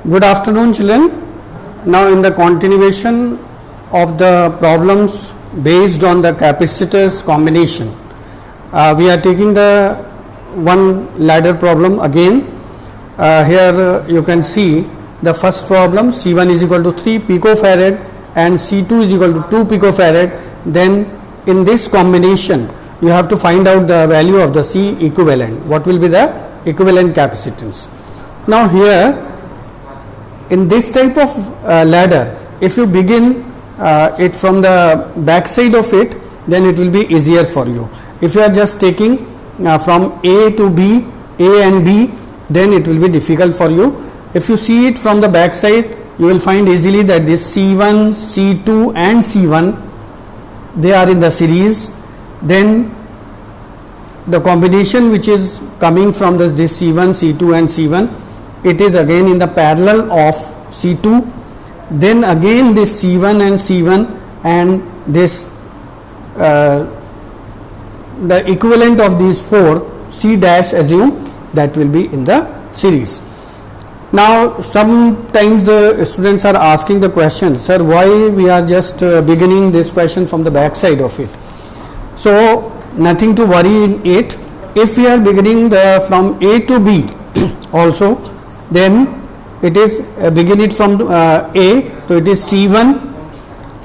Good afternoon, children. Now, in the continuation of the problems based on the capacitors combination, we are taking the one ladder problem again. Here you can see the first problem, C1 is equal to 3 picofarad and C2 is equal to 2 picofarad. Then in this combination you have to find out the value of the C equivalent. What will be the equivalent capacitance? Now here in this type of ladder, if you begin it from the back side of it, then it will be easier for you. If you are just taking from A to B, A and B, then it will be difficult for you. If you see it from the back side, you will find easily that this C1, C2 and C1, they are in the series. Then the combination which is coming from this C1, C2 and C1, it is again in the parallel of C2. Then again this C1 and C1 and this the equivalent of these four, C dash, assume that will be in the series. Now sometimes the students are asking the question, sir, why we are just beginning this question from the back side of it? So nothing to worry in it. If we are beginning from A to B also, then it is begin it from A, so it is C1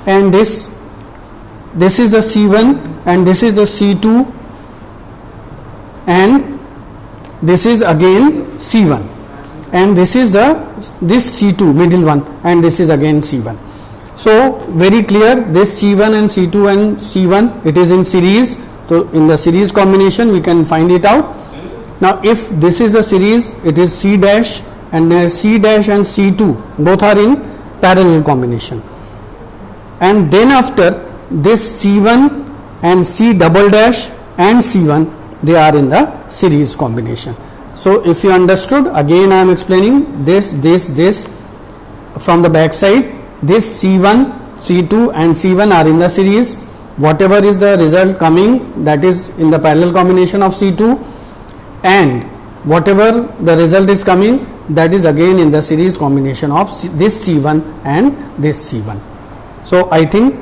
and this is the C1 and this is the C2 and this is again C1 and this is this C2 middle one and this is again C1. So very clear, this C1 and C2 and C1, it is in series. So in the series combination we can find it out. Now if this is the series, it is C dash and C dash and C2 both are in parallel combination, and then after this C1 and C double dash and C1, they are in the series combination. So if you understood, again I am explaining this from the back side, this C1, C2 and C1 are in the series. Whatever is the result coming, that is in the parallel combination of C2, and whatever the result is coming, that is again in the series combination of this C1 and this C1. So I think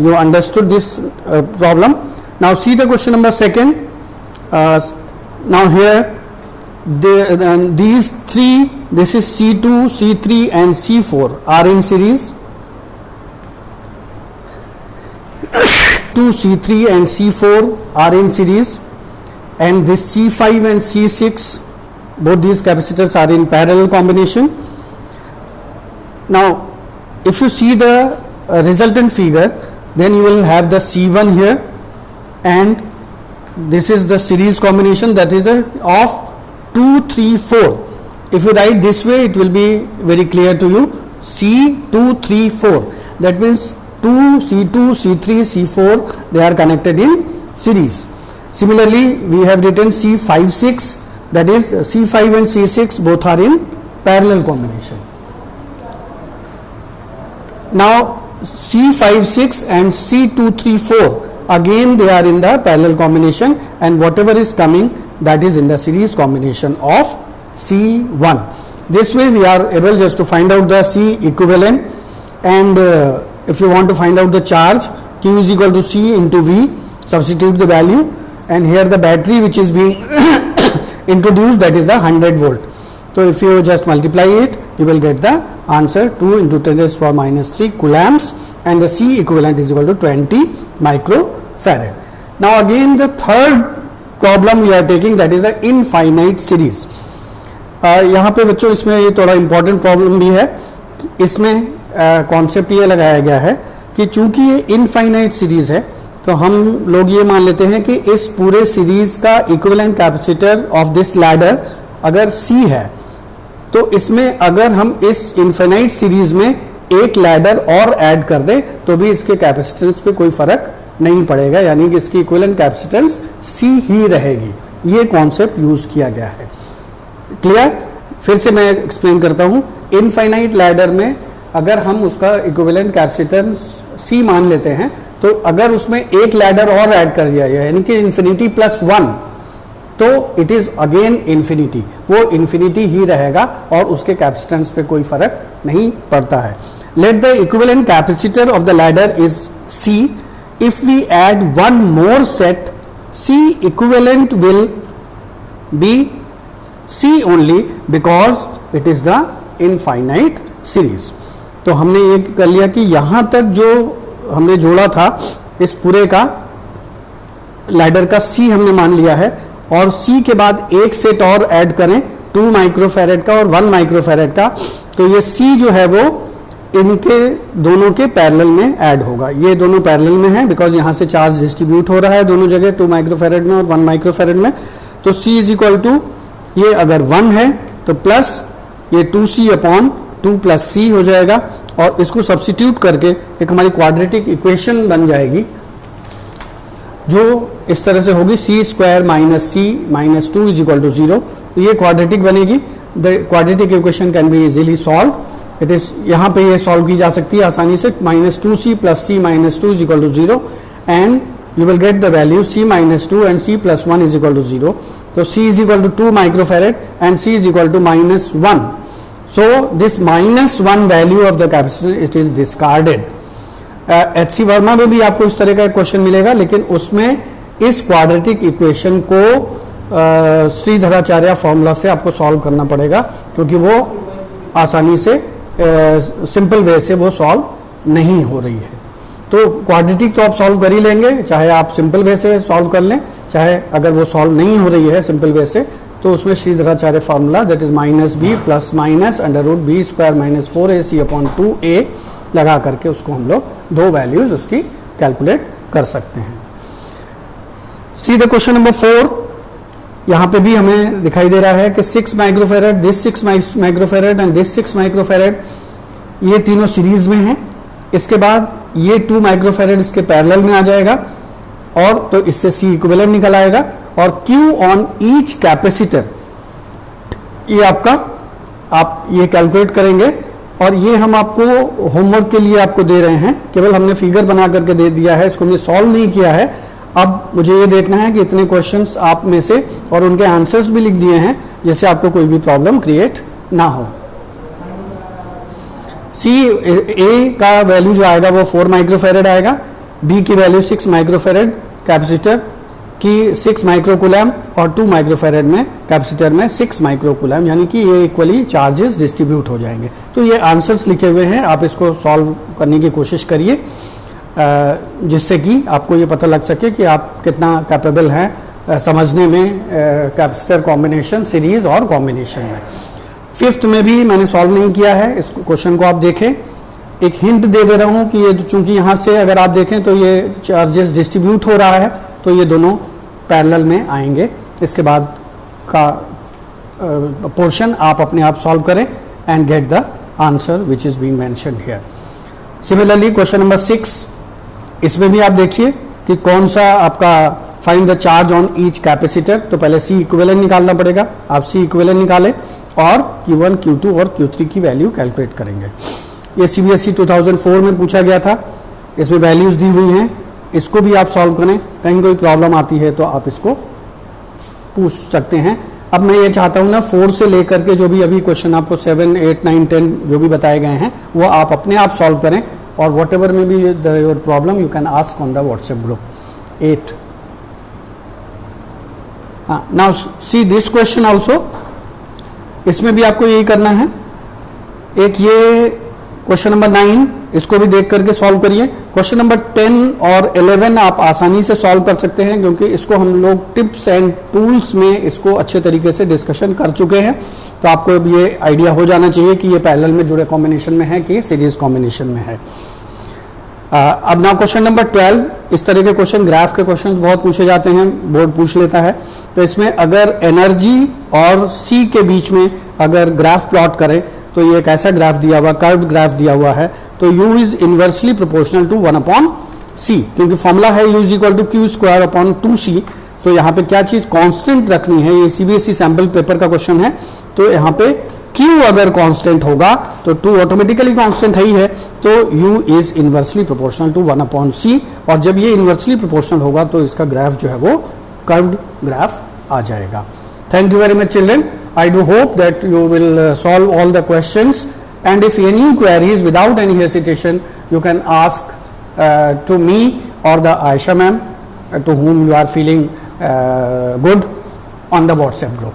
you understood this problem. Now see the question number second. Now here these three, this is C2, C3 and C4 are in series. 2, C3 and C4 are in series, and this C5 and C6, both these capacitors are in parallel combination. Now if you see the resultant figure, then you will have the C1 here and this is the series combination, that is of 2, 3, 4. If you write this way, it will be very clear to you. C2, 3, 4. That means 2, C2, C3, C4, they are connected in series. Similarly, we have written C5, 6. That is C5 and C6 both are in parallel combination. Now C5, 6 and C2, 3, 4, again they are in the parallel combination, and whatever is coming, that is in the series combination of C1. This way we are able just to find out the C equivalent, and if you want to find out the charge, Q is equal to C into V, substitute the value, and here the battery which is being introduced, that is the 100 volt. So if you just multiply it, you will get the answer 2 into 10 raised to power minus 3 coulombs, and the C equivalent is equal to 20 microfarad. Now again the third problem we are taking, that is a infinite series. यहाँ पे बच्चों इसमें ये थोड़ा important problem भी है. इसमें concept ये लगाया गया है कि चूंकि ये इनफाइनाइट सीरीज है, तो हम लोग ये मान लेते हैं कि इस पूरे सीरीज का equivalent capacitor of this ladder अगर C है, तो इसमें अगर हम इस इनफाइनाइट सीरीज में एक लैडर और ऐड कर दें तो भी इसके कैपेसिटेंस पे कोई फर्क नहीं पड़ेगा, यानी कि इसकी इक्विवेलेंट कैपेसिटेंस C ही रहेगी. ये कॉन्सेप्ट यूज किया गया है. क्लियर? फिर से मैं एक्सप्लेन करता हूँ. इनफाइनाइट लैडर में अगर हम उसका इक्विवेलेंट कैपेसिटेंस C मान लेते हैं, तो अगर उसमें एक लैडर और ऐड कर दिया जाए, यानी कि इन्फिनिटी प्लस 1, तो इट इज अगेन इन्फिनिटी, वो इन्फिनिटी ही रहेगा और उसके कैपेसिटेंस पे कोई फर्क नहीं पड़ता है. Let the equivalent capacitor of the ladder is C. If we add one more set, C equivalent will be C only because it is the infinite series. तो हमने ये कर लिया कि यहां तक जो हमने जोड़ा था इस पूरे का लैडर का C हमने मान लिया है, और C के बाद एक सेट और ऐड करें 2 माइक्रोफैरेड का और 1 माइक्रोफैरेड का, तो ये C जो है वो इनके दोनों के पैरेलल में ऐड होगा. ये दोनों पैरेलल में है बिकॉज यहाँ से चार्ज डिस्ट्रीब्यूट हो रहा है दोनों जगह, 2 माइक्रोफैरेड में और 1 माइक्रोफैरेड में. तो C इज इक्वल टू, ये अगर 1 है तो प्लस ये 2C अपॉन 2 प्लस C हो जाएगा, और इसको सब्स्टिट्यूट करके एक हमारी क्वाड्रेटिक इक्वेशन बन जाएगी जो इस तरह से होगी C square minus C minus 2 is equal to 0. ये क्वाड्रेटिक बनेगी. The quadratic equation can be easily solve. It is यहाँ पे ये सॉल्व की जा सकती है आसानी से. Minus 2C plus C minus 2 is equal to 0 and you will get the value C minus 2 and C plus 1 is equal to 0. तो C is equal to 2 microfarad and C is equal to minus 1. So this minus 1 value of the capacitor it is discarded. HC Verma में भी आपको इस तरह का question मिलेगा, लेकिन उसमें इस क्वाड्रेटिक इक्वेशन को श्रीधराचार्य फॉर्मूला से आपको सॉल्व करना पड़ेगा, क्योंकि वो आसानी से सिंपल वे से वो सॉल्व नहीं हो रही है. तो क्वाड्रेटिक तो आप सॉल्व कर ही लेंगे, चाहे आप सिंपल वे से सॉल्व कर लें, चाहे अगर वो सॉल्व नहीं हो रही है सिंपल वे से, तो उसमें Shridharacharya formula that is minus B plus minus under root B square minus 4AC upon 2A लगा करके उसको हम लोग दो वैल्यूज उसकी कैलकुलेट कर सकते हैं. See the question number 4. यहाँ पे भी हमें दिखाई दे रहा है कि 6 microfarad, this 6 microfarad and this 6 microfarad, ये तीनों सीरीज में हैं. इसके बाद ये 2 माइक्रोफैरेड इसके पैरेलल में आ जाएगा, और तो इससे C इक्विवेलेंट निकल आएगा, और Q ऑन ईच कैपेसिटर ये आपका आप ये कैलकुलेट करेंगे. और ये हम आपको होमवर्क के लिए आपको दे रहे हैं, केवल हमने फिगर बना करके दे दिया है, इसको हमने सॉल्व नहीं किया है. अब मुझे ये देखना है कि इतने क्वेश्चंस आप में से और उनके आंसर्स भी लिख दिए हैं जिससे आपको कोई भी प्रॉब्लम क्रिएट ना हो. C A का वैल्यू जो आएगा वो 4 माइक्रोफैरेड आएगा, B की वैल्यू 6 माइक्रोफैरेड कैपेसिटर की 6 माइक्रोकूलम, और 2 माइक्रोफैरेड में कैपेसिटर में 6 माइक्रोकूलम, यानी कि ये इक्वली चार्जेस डिस्ट्रीब्यूट हो जाएंगे. तो ये आंसर्स लिखे हुए हैं, आप इसको सॉल्व करने की कोशिश करिए जिससे कि आपको ये पता लग सके कि आप कितना कैपेबल हैं समझने में कैपेसिटर कॉम्बिनेशन, सीरीज और कॉम्बिनेशन में. 5th में भी मैंने सॉल्व नहीं किया है, इस क्वेश्चन को आप देखें. एक हिंट दे रहा हूँ कि ये चूंकि यहाँ से अगर आप देखें तो ये चार्जेस डिस्ट्रीब्यूट हो रहा है, तो ये दोनों पैरेलल में आएंगे. इसके बाद का पोर्शन आप अपने आप सॉल्व करें and get the answer which is being mentioned here. Similarly question number 6, इसमें भी आप देखिए कि कौन सा आपका find the charge on each capacitor. तो पहले C इक्विवेलेंट निकालना पड़ेगा, आप C इक्विवेलेंट निकालें और Q1, Q2 और Q3 की वैल्यू कैलकुलेट करेंगे. ये CBSE 2004 में पूछा गया था, इसमें वैल्यूज दी हुई हैं, इसको भी आप सॉल्व करें. कहीं कोई प्रॉब्लम आती है तो आप इसको पूछ सकते हैं. अब मैं ये चाहता हूँ ना 4 से लेकर के जो भी अभी क्वेश्चन आपको 7, 8, 9, 10 जो भी बताए गए हैं वो आप अपने आप सॉल्व करें, और वॉट एवर में भी your problem you can ask on the WhatsApp group. 8. Now see this question also, इसमें भी आपको यही करना है. एक ये क्वेश्चन नंबर 9, इसको भी देख करके सॉल्व करिए. क्वेश्चन नंबर 10 और 11 आप आसानी से सॉल्व कर सकते हैं, क्योंकि इसको हम लोग टिप्स एंड टूल्स में इसको अच्छे तरीके से डिस्कशन कर चुके हैं. तो आपको अब ये आइडिया हो जाना चाहिए कि ये पैरेलल में जुड़े कॉम्बिनेशन में है कि सीरीज कॉम्बिनेशन में है. अब ना क्वेश्चन नंबर 12, इस तरह के क्वेश्चन, ग्राफ के क्वेश्चन बहुत पूछे जाते हैं, बोर्ड पूछ लेता है. तो इसमें अगर एनर्जी और C के बीच में अगर ग्राफ प्लॉट करें तो ये एक ऐसा ग्राफ दिया हुआ, कर्व्ड ग्राफ दिया हुआ है. तो U is inversely proportional to 1 upon C, क्योंकि फॉर्मूला है U is equal to Q square upon 2C. तो यहाँ पे क्या चीज कांस्टेंट रखनी है, ये CBSE सैम्पल पेपर का क्वेश्चन है. तो यहाँ पे Q अगर कांस्टेंट होगा तो 2 ऑटोमेटिकली कांस्टेंट ही है, तो U is inversely proportional to 1 upon C. और जब ये इनवर्सली प्रोपोर्शनल होगा तो इसका ग्राफ जो है वो कर्व्ड ग्राफ आ जाएगा. Thank you very much children. I do hope that you will solve all the questions, and if any queries, without any hesitation you can ask to me or the Aisha ma'am to whom you are feeling good on the WhatsApp group.